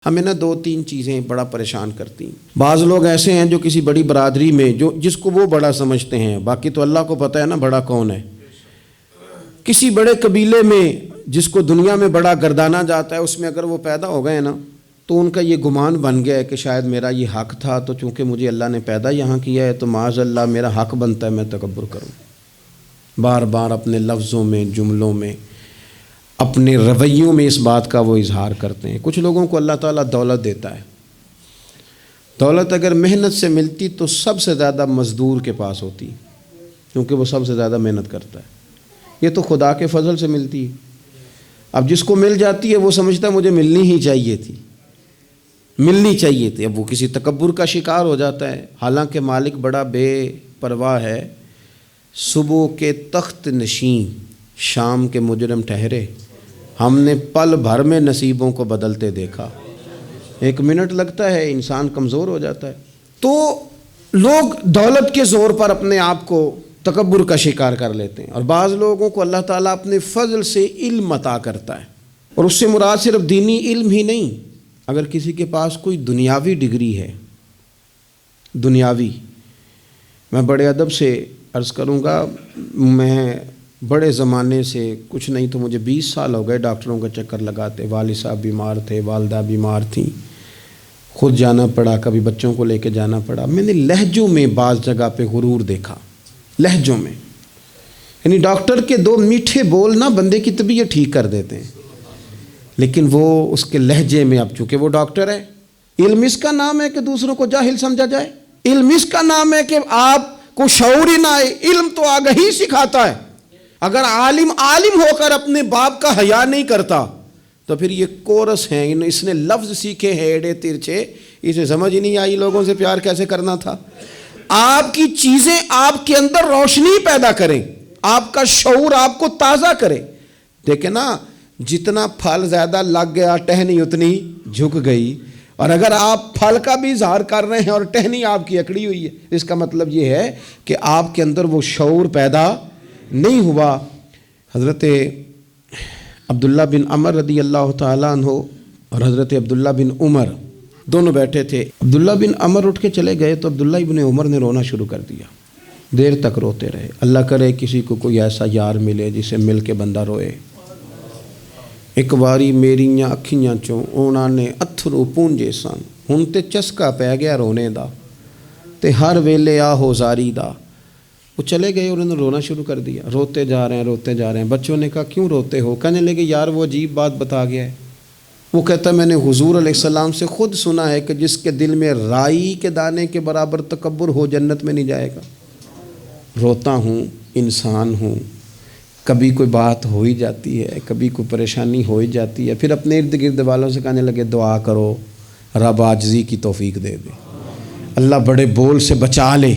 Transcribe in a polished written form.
ہمیں نا دو تین چیزیں بڑا پریشان کرتی ہیں۔ بعض لوگ ایسے ہیں جو کسی بڑی برادری میں جس کو وہ بڑا سمجھتے ہیں، باقی تو اللہ کو پتہ ہے نا بڑا کون ہے۔ کسی بڑے قبیلے میں جس کو دنیا میں بڑا گردانا جاتا ہے، اس میں اگر وہ پیدا ہو گئے نا تو ان کا یہ گمان بن گیا ہے کہ شاید میرا یہ حق تھا، تو چونکہ مجھے اللہ نے پیدا یہاں کیا ہے تو معاذ اللہ میرا حق بنتا ہے میں تکبر کروں۔ بار بار اپنے لفظوں میں، جملوں میں، اپنے رویوں میں اس بات کا وہ اظہار کرتے ہیں۔ کچھ لوگوں کو اللہ تعالیٰ دولت دیتا ہے۔ دولت اگر محنت سے ملتی تو سب سے زیادہ مزدور کے پاس ہوتی، کیونکہ وہ سب سے زیادہ محنت کرتا ہے۔ یہ تو خدا کے فضل سے ملتی ہے۔ اب جس کو مل جاتی ہے وہ سمجھتا ہے مجھے ملنی ہی چاہیے تھی، ملنی چاہیے تھی، اب وہ کسی تکبر کا شکار ہو جاتا ہے۔ حالانکہ مالک بڑا بے پرواہ ہے۔ صبح کے تخت نشین شام کے مجرم ٹھہرے، ہم نے پل بھر میں نصیبوں کو بدلتے دیکھا۔ 1 منٹ لگتا ہے، انسان کمزور ہو جاتا ہے۔ تو لوگ دولت کے زور پر اپنے آپ کو تکبر کا شکار کر لیتے ہیں، اور بعض لوگوں کو اللہ تعالیٰ اپنے فضل سے علم عطا کرتا ہے، اور اس سے مراد صرف دینی علم ہی نہیں۔ اگر کسی کے پاس کوئی دنیاوی ڈگری ہے، دنیاوی، میں بڑے ادب سے عرض کروں گا، میں بڑے زمانے سے کچھ نہیں تو مجھے 20 سال ہو گئے ڈاکٹروں کا چکر لگاتے۔ والد صاحب بیمار تھے، والدہ بیمار تھیں، خود جانا پڑا، کبھی بچوں کو لے کے جانا پڑا۔ میں نے لہجوں میں بعض جگہ پہ غرور دیکھا، لہجوں میں، یعنی ڈاکٹر کے 2 میٹھے بول نہ بندے کی طبیعت ٹھیک کر دیتے ہیں، لیکن وہ اس کے لہجے میں، اب چونکہ وہ ڈاکٹر ہے، علم اس کا نام ہے کہ دوسروں کو جاہل سمجھا جائے، علم اس کا نام ہے کہ آپ کو شعور ہی نہ آئے۔ علم تو آگہی سکھاتا ہے۔ اگر عالم ہو کر اپنے باپ کا حیا نہیں کرتا تو پھر یہ کورس ہیں، اس نے لفظ سیکھے ہیں ایڑے ترچھے، اسے سمجھ ہی نہیں آئی لوگوں سے پیار کیسے کرنا تھا۔ آپ کی چیزیں آپ کے اندر روشنی پیدا کریں، آپ کا شعور آپ کو تازہ کرے۔ دیکھیں نا، جتنا پھل زیادہ لگ گیا ٹہنی اتنی جھک گئی، اور اگر آپ پھل کا بھی اظہار کر رہے ہیں اور ٹہنی آپ کی اکڑی ہوئی ہے، اس کا مطلب یہ ہے کہ آپ کے اندر وہ شعور پیدا نہیں ہوا۔ حضرت عبداللہ بن عمر رضی اللہ تعالیٰ عنہ اور حضرت عبداللہ بن عمر دونوں بیٹھے تھے۔ عبداللہ بن عمر اٹھ کے چلے گئے تو عبداللہ بن عمر نے رونا شروع کر دیا، دیر تک روتے رہے۔ اللہ کرے کسی کو کوئی ایسا یار ملے جسے مل کے بندہ روئے۔ ایک باری میریاں اکھیاں چوں اونا نے اتھرو پونجے سن، ہن تے چسکا پہ گیا رونے دا، تے ہر ویلے آہو زاری دا۔ وہ چلے گئے اور انہوں نے رونا شروع کر دیا، روتے جا رہے ہیں۔ بچوں نے کہا کیوں روتے ہو؟ کہنے لگے یار وہ عجیب بات بتا گیا ہے۔ وہ کہتا میں نے حضور علیہ السلام سے خود سنا ہے کہ جس کے دل میں رائی کے دانے کے برابر تکبر ہو جنت میں نہیں جائے گا۔ روتا ہوں، انسان ہوں، کبھی کوئی بات ہو ہی جاتی ہے، کبھی کوئی پریشانی ہو ہی جاتی ہے، پھر اپنے ارد گرد والوں سے کہنے لگے دعا کرو رب عاجزی کی توفیق دے دے، اللہ بڑے بول سے بچا لے۔